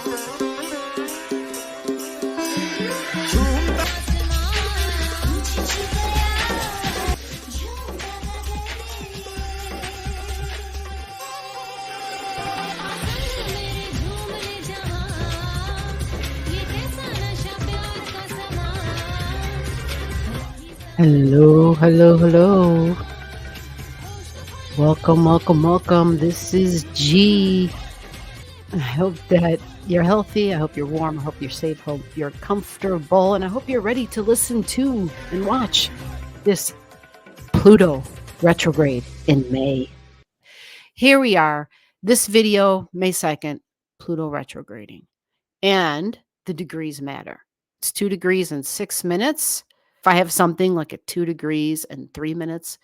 Hello, hello, hello. Welcome, welcome, welcome. This is G. I hope that you're healthy. I hope you're warm. I hope you're safe. I hope you're comfortable. And I hope you're ready to listen to and watch this Pluto Retrograde in May. Here we are. This video, May 2nd, Pluto retrograding. And the degrees matter. It's 2 degrees and 6 minutes. If I have something like at 2 degrees and 3 minutes,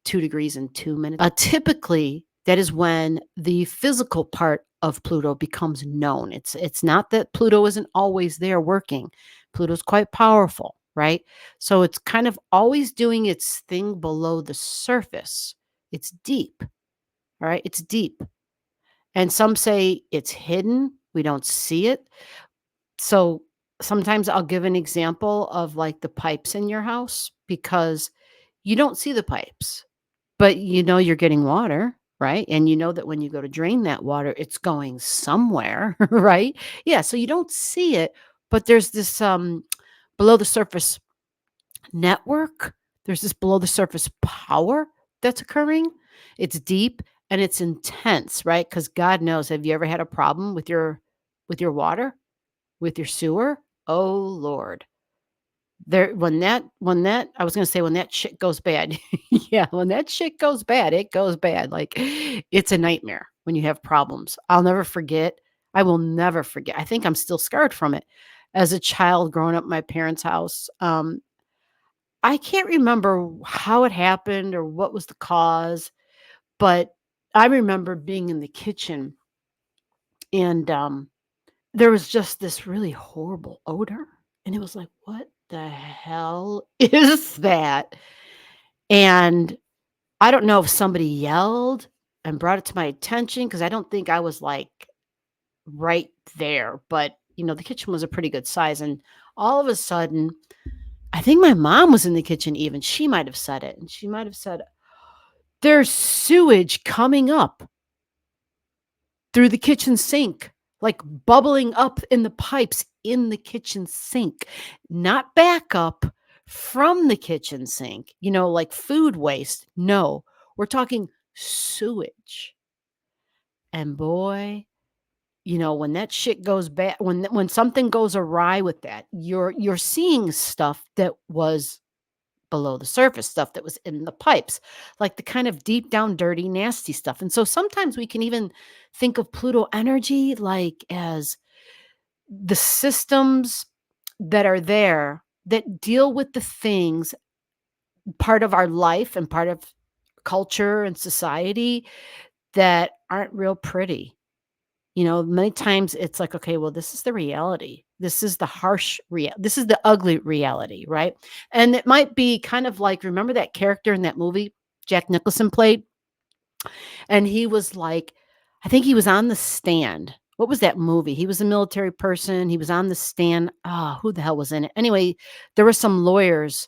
2 degrees and 2 minutes, typically that is when the physical part of Pluto becomes known. It's not that Pluto isn't always there working. Pluto's quite powerful, right? So it's kind of always doing its thing below the surface. It's deep, all right? It's deep. And some say it's hidden. We don't see it. So sometimes I'll give an example of like the pipes in your house because you don't see the pipes, but you know you're getting water, right? And you know that when you go to drain that water, it's going somewhere, right? Yeah, so you don't see it, but there's this below the surface network. There's this below the surface power that's occurring. It's deep and it's intense, right? Because God knows, have you ever had a problem with your water, with your sewer? Oh Lord. When that I was gonna say when that shit goes bad. Yeah, when that shit goes bad, it goes bad. Like it's a nightmare when you have problems. I'll never forget. I will never forget. I think I'm still scarred from it. As a child growing up in my parents' house, I can't remember how it happened or what was the cause, but I remember being in the kitchen and there was just this really horrible odor. And it was like, what the hell is that? And I don't know if somebody yelled and brought it to my attention because I don't think I was like right there. But, you know, the kitchen was a pretty good size. And all of a sudden, I think my mom was in the kitchen even. She might have said it. And she might have said, there's sewage coming up through the kitchen sink, like bubbling up in the pipes in the kitchen sink, not back up from the kitchen sink, you know, like food waste. No, we're talking sewage. And boy, you know, when that shit goes bad, when something goes awry with that, you're seeing stuff that was below the surface, stuff that was in the pipes, like the kind of deep down, dirty, nasty stuff. And so sometimes we can even think of Pluto energy like as the systems that are there that deal with the things, part of our life and part of culture and society that aren't real pretty. You know, many times it's like, okay, well, this is the reality. This is the harsh this is the ugly reality, right? And it might be kind of like, remember that character in that movie Jack Nicholson played? And he was like, I think he was on the stand. What was that movie? He was a military person. He was on the stand. Ah, who the hell was in it? Anyway, there were some lawyers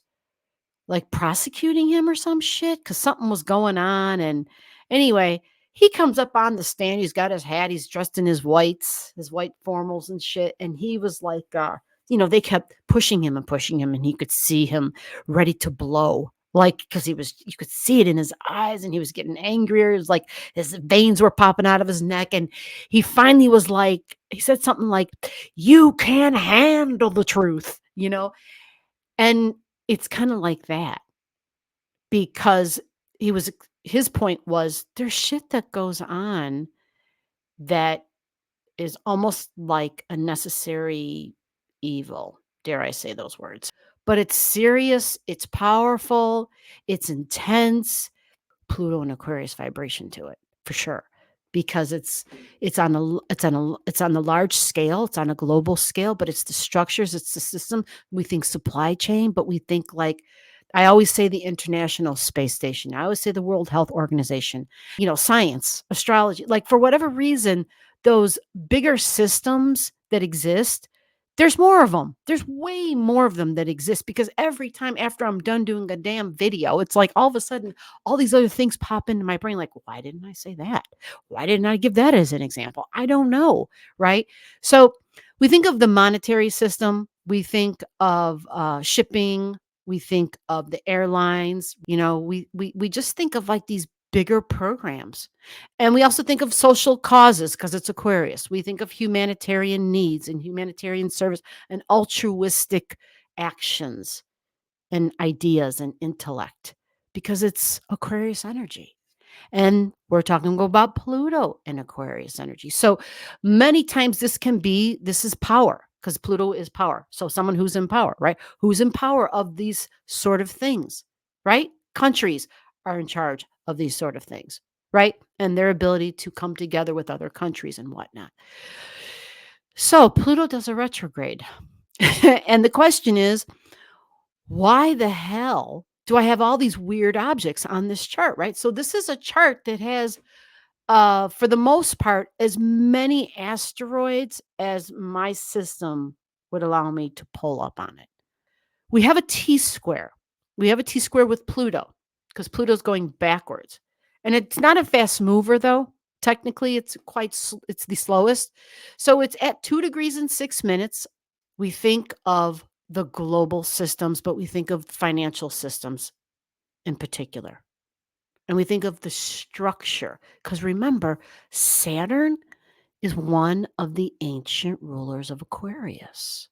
like prosecuting him or some shit because something was going on. And anyway, he comes up on the stand. He's got his hat. He's dressed in his white formals and shit. And he was like, you know, they kept pushing him, and he could see him ready to blow. Like, because you could see it in his eyes and he was getting angrier. It was like his veins were popping out of his neck. And he finally was like, he said something like, you can handle the truth, you know? And it's kind of like that because his point was there's shit that goes on that is almost like a necessary evil. Dare I say those words? But it's serious, it's powerful, it's intense. Pluto and Aquarius vibration to it for sure, because it's on the large scale, it's on a global scale, but it's the structures, it's the system. We think supply chain, but we think like I always say the International Space Station. I always say the World Health Organization. You know, science, astrology. Like for whatever reason, those bigger systems that exist, there's more of them. There's way more of them that exist because every time after I'm done doing a damn video, it's like all of a sudden all these other things pop into my brain like, why didn't I say that? Why didn't I give that as an example? I don't know, right? So we think of the monetary system, we think of shipping, we think of the airlines, we just think of like these bigger programs. And we also think of social causes because it's Aquarius. We think of humanitarian needs and humanitarian service and altruistic actions and ideas and intellect because it's Aquarius energy. And we're talking about Pluto and Aquarius energy. So many times this is power because Pluto is power. So someone who's in power, right? Who's in power of these sort of things, right? Countries are in charge of these sort of things, right? And their ability to come together with other countries and whatnot. So Pluto does a retrograde. And the question is, why the hell do I have all these weird objects on this chart, right? So this is a chart that has for the most part, as many asteroids as my system would allow me to pull up on it. We have a T square. We have a T square with Pluto because Pluto's going backwards. And it's not a fast mover, though. Technically, it's the slowest. So it's at 2 degrees and 6 minutes. We think of the global systems, but we think of financial systems in particular. And we think of the structure. Because remember, Saturn is one of the ancient rulers of Aquarius.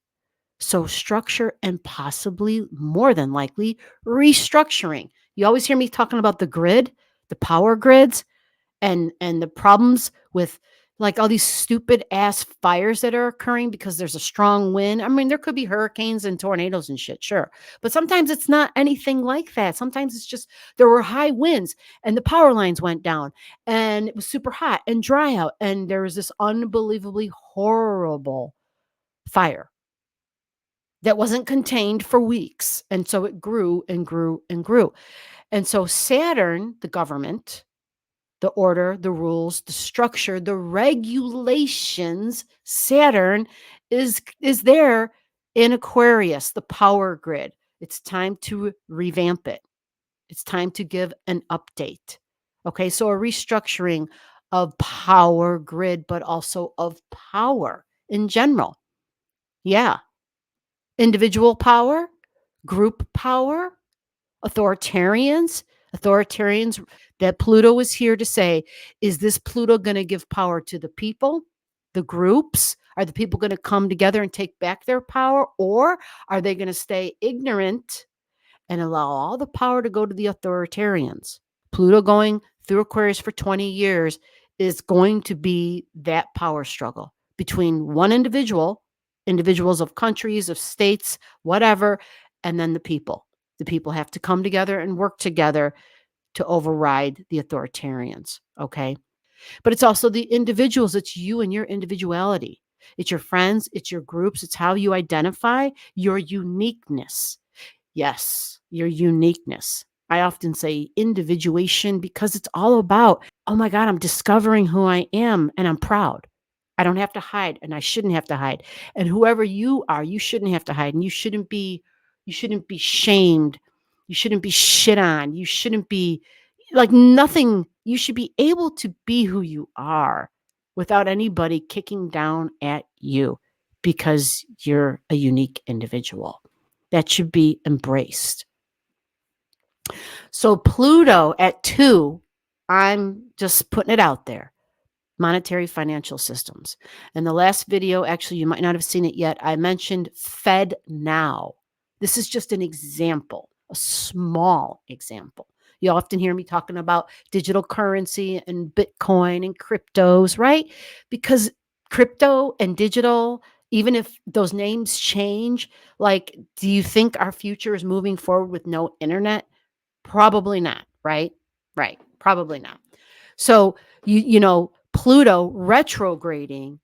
So, structure and possibly more than likely restructuring. You always hear me talking about the grid, the power grids and the problems with like all these stupid ass fires that are occurring because there's a strong wind. I mean, there could be hurricanes and tornadoes and shit, sure. But sometimes it's not anything like that. Sometimes it's just there were high winds and the power lines went down and it was super hot and dry out and there was this unbelievably horrible fire that wasn't contained for weeks. And so it grew and grew and grew. And so Saturn, the government, the order, the rules, the structure, the regulations. Saturn is there in Aquarius, the power grid. It's time to revamp it. It's time to give an update. Okay, so a restructuring of power grid, but also of power in general. Yeah. Individual power, group power, authoritarians that Pluto is here to say, is this Pluto going to give power to the people, the groups? Are the people going to come together and take back their power? Or are they going to stay ignorant and allow all the power to go to the authoritarians? Pluto going through Aquarius for 20 years is going to be that power struggle between one individuals of countries, of states, whatever, and then the people. The people have to come together and work together to override the authoritarians. Okay. But it's also the individuals. It's you and your individuality. It's your friends. It's your groups. It's how you identify your uniqueness. Yes, your uniqueness. I often say individuation because it's all about, oh my God, I'm discovering who I am and I'm proud. I don't have to hide and I shouldn't have to hide. And whoever you are, you shouldn't have to hide and you shouldn't be shamed. You shouldn't be shit on. You shouldn't be like nothing. You should be able to be who you are without anybody kicking down at you because you're a unique individual. That should be embraced. So Pluto at 2, I'm just putting it out there. Monetary financial systems. In the last video, actually, you might not have seen it yet, I mentioned Fed Now. This is just an example, a small example. You often hear me talking about digital currency and Bitcoin and cryptos, right? Because crypto and digital, even if those names change, like, do you think our future is moving forward with no internet? Probably not, right? Right. Probably not. So Pluto retrograding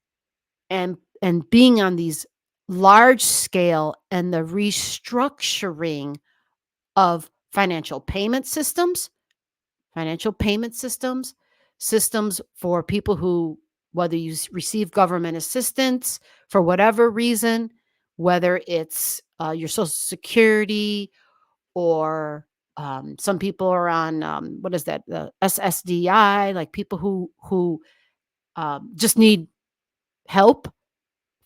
and being on these large scale and the restructuring of financial payment systems for people who whether you receive government assistance for whatever reason, whether it's your Social Security or some people are on what is that, the SSDI, like people who just need help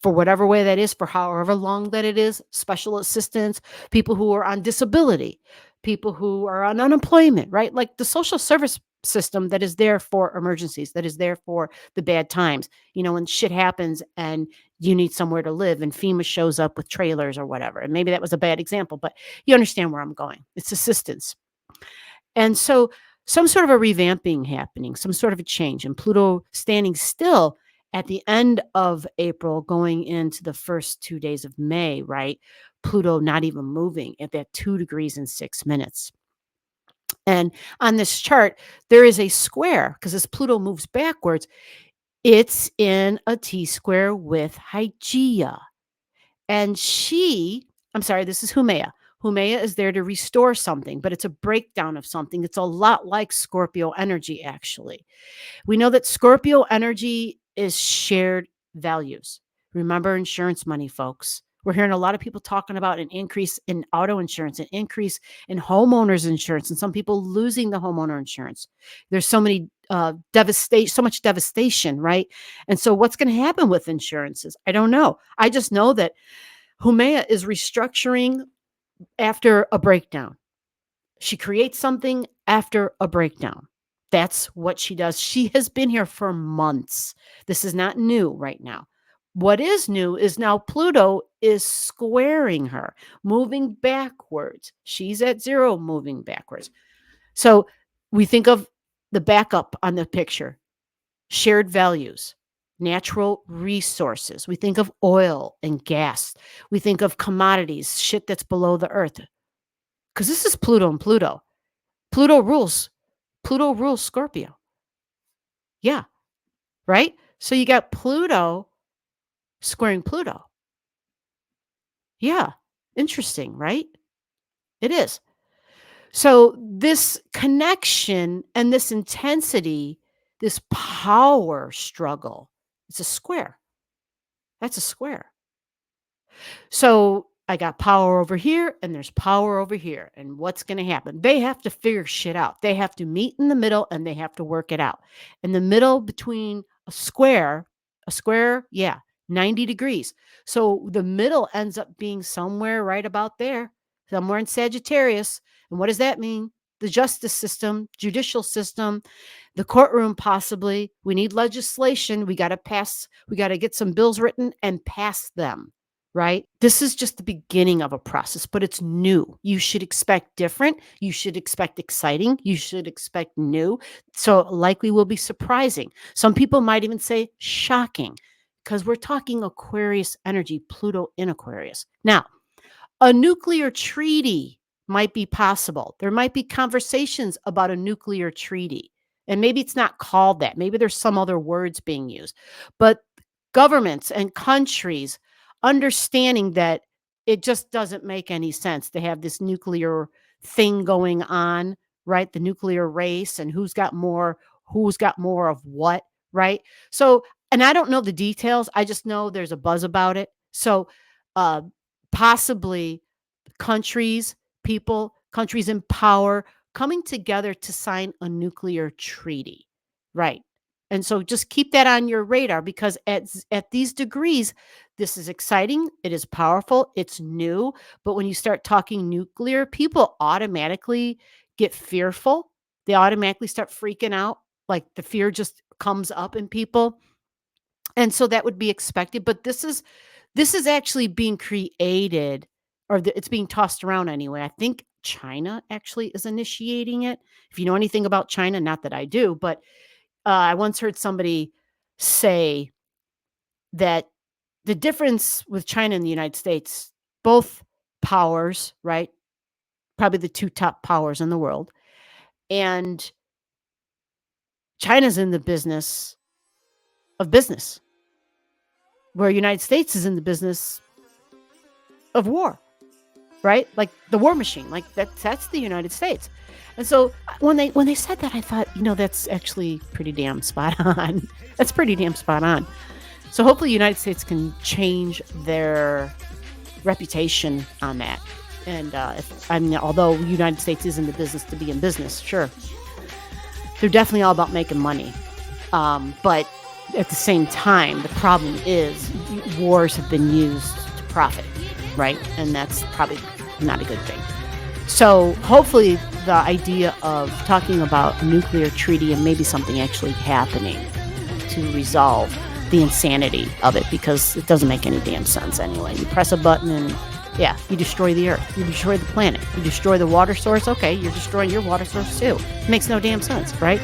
for whatever way that is, for however long that it is, special assistance, people who are on disability, people who are on unemployment, right? Like the social service system that is there for emergencies, that is there for the bad times, when shit happens and you need somewhere to live and FEMA shows up with trailers or whatever. And maybe that was a bad example, but you understand where I'm going. It's assistance. And so some sort of a revamping happening, some sort of a change, and Pluto standing still at the end of April, going into the first 2 days of May, right? Pluto not even moving at that 2 degrees and 6 minutes. And on this chart, there is a square because as Pluto moves backwards, it's in a T square with Hygeia. And I'm sorry, this is Humea. Humea is there to restore something, but it's a breakdown of something. It's a lot like Scorpio energy, actually. We know that Scorpio energy is shared values. Remember insurance money, folks. We're hearing a lot of people talking about an increase in auto insurance, an increase in homeowners insurance, and some people losing the homeowner insurance. There's so many so much devastation, right? And so what's going to happen with insurances? I don't know. I just know that Humea is restructuring after a breakdown. She creates something after a breakdown. That's what she does. She has been here for months. This is not new right now. What is new is now Pluto is squaring her, moving backwards. She's at 0, moving backwards. So we think of the backup on the picture, shared values, natural resources. We think of oil and gas. We think of commodities, shit that's below the earth. Because this is Pluto and Pluto. Pluto rules. Pluto rules Scorpio. Yeah, right? So you got Pluto squaring Pluto. Yeah, interesting, right? It is. So this connection and this intensity, this power struggle, it's a square. That's a square. So I got power over here and there's power over here. And what's going to happen? They have to figure shit out. They have to meet in the middle and they have to work it out. In the middle between a square, yeah, 90 degrees. So the middle ends up being somewhere right about there, somewhere in Sagittarius. And what does that mean? The justice system, judicial system, the courtroom, possibly. We need legislation. We got to get some bills written and pass them, right? This is just the beginning of a process, but it's new. You should expect different. You should expect exciting. You should expect new. So likely will be surprising. Some people might even say shocking because we're talking Aquarius energy, Pluto in Aquarius. Now, a nuclear treaty might be possible. There might be conversations about a nuclear treaty. And maybe it's not called that. Maybe there's some other words being used. But governments and countries understanding that it just doesn't make any sense to have this nuclear thing going on, right? The nuclear race and who's got more of what, right? So, and I don't know the details. I just know there's a buzz about it. So, uh, possibly countries in power coming together to sign a nuclear treaty, right? And so just keep that on your radar because at these degrees, this is exciting, it is powerful, it's new. But when you start talking nuclear, people automatically get fearful. They automatically start freaking out. Like the fear just comes up in people. And so that would be expected. But this is actually being created, or it's being tossed around anyway. I think China actually is initiating it. If you know anything about China, not that I do, but I once heard somebody say that the difference with China and the United States, both powers, right? Probably the two top powers in the world. And China's in the business of business, where United States is in the business of war. right? Like the war machine, like that's the United States. And so when they said that, I thought, that's actually pretty damn spot on. That's pretty damn spot on. So hopefully the United States can change their reputation on that. And although the United States is in the business to be in business, sure, they're definitely all about making money. But at the same time, the problem is wars have been used to profit, right? And that's probably not a good thing. So hopefully the idea of talking about a nuclear treaty and maybe something actually happening to resolve the insanity of it, because it doesn't make any damn sense anyway. You press a button and you destroy the earth, you destroy the planet, you destroy the water source. Okay, you're destroying your water source too. It makes no damn sense, right?